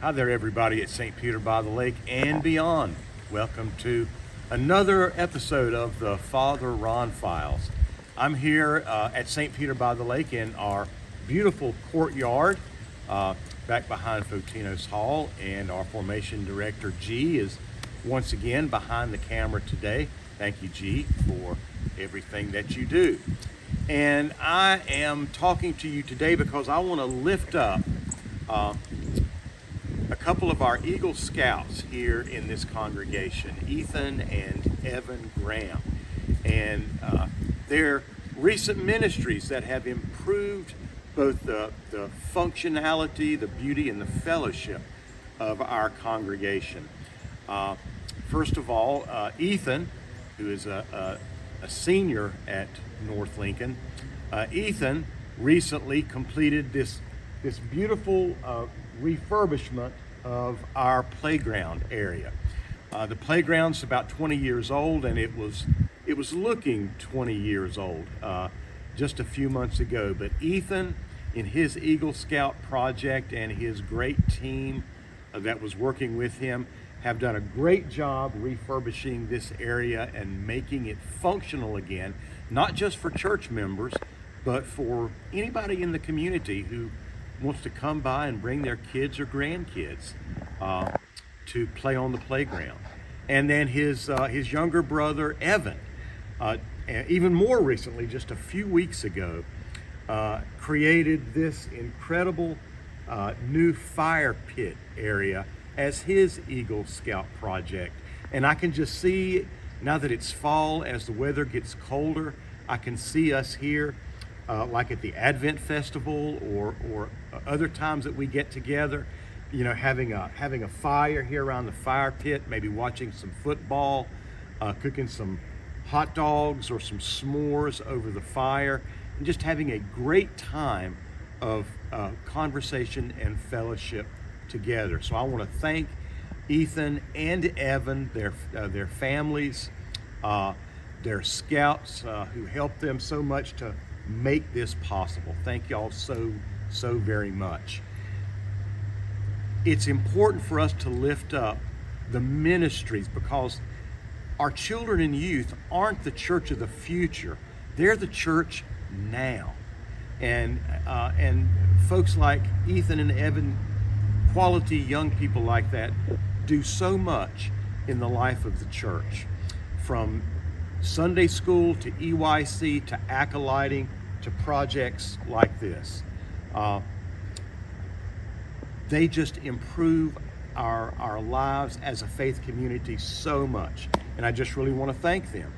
Hi there, everybody at St. Peter by the Lake and beyond. Welcome to another episode of the Father Ron Files. I'm here at St. Peter by the Lake in our beautiful courtyard back behind Fotino's Hall, and our formation director G is once again behind the camera today. Thank you, G, for everything that you do. And I am talking to you today because I want to lift up a couple of our Eagle Scouts here in this congregation, Ethan and Evan Graham, and their recent ministries that have improved both the functionality, the beauty, and the fellowship of our congregation. First of all, Ethan, who is a senior at North Lincoln, Ethan recently completed this beautiful refurbishment of our playground area. The playground's about 20 years old, and it was looking 20 years old just a few months ago. But Ethan, in his Eagle Scout project, and his great team that was working with him, have done a great job refurbishing this area and making it functional again, not just for church members, but for anybody in the community who wants to come by and bring their kids or grandkids to play on the playground. And then his younger brother, Evan, even more recently, just a few weeks ago, created this incredible new fire pit area as his Eagle Scout project. And I can just see, now that it's fall, as the weather gets colder, I can see us here like at the Advent Festival or other times that we get together, you know, having a fire here around the fire pit, maybe watching some football, cooking some hot dogs or some s'mores over the fire, and just having a great time of conversation and fellowship together. So I want to thank Ethan and Evan, their families, their scouts who helped them so much to make this possible. Thank y'all so very much. It's important for us to lift up the ministries, because our children and youth aren't the church of the future. They're the church now. And folks like Ethan and Evan, quality young people like that, do so much in the life of the church, from Sunday school to EYC to acolyting to projects like this. They just improve our lives as a faith community so much, and I just really want to thank them.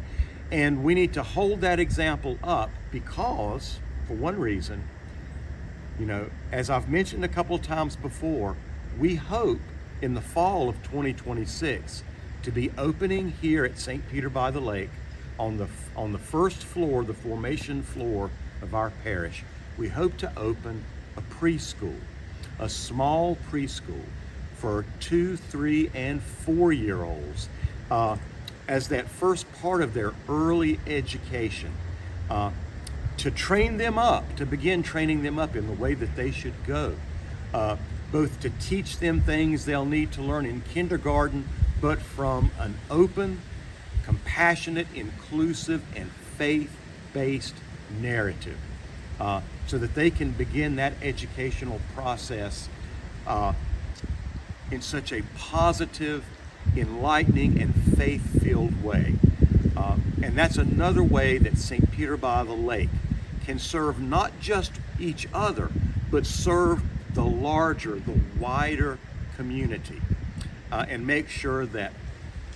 And we need to hold that example up because, for one reason, you know, as I've mentioned a couple of times before, we hope in the fall of 2026 to be opening here at St. Peter by the Lake on the first floor, the formation floor of our parish. We hope to open a preschool, a small preschool for 2, 3, and 4-year-olds as that first part of their early education, to train them up, to begin training them up in the way that they should go, both to teach them things they'll need to learn in kindergarten, but from an open, compassionate, inclusive, and faith-based narrative, so that they can begin that educational process in such a positive, enlightening, and faith-filled way. And that's another way that St. Peter by the Lake can serve not just each other, but serve the larger, the wider community, and make sure that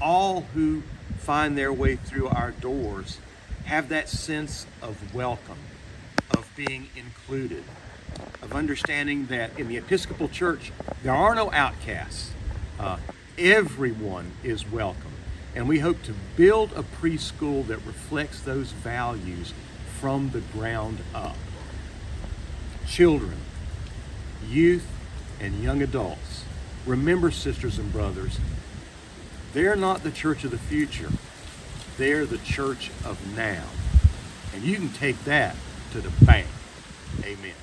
all who find their way through our doors have that sense of welcome, of being included, of understanding that in the Episcopal Church, there are no outcasts. Everyone is welcome. And we hope to build a preschool that reflects those values from the ground up. Children, youth, and young adults, remember, sisters and brothers, they're not the church of the future. They're the church of now. And you can take that to the bank. Amen.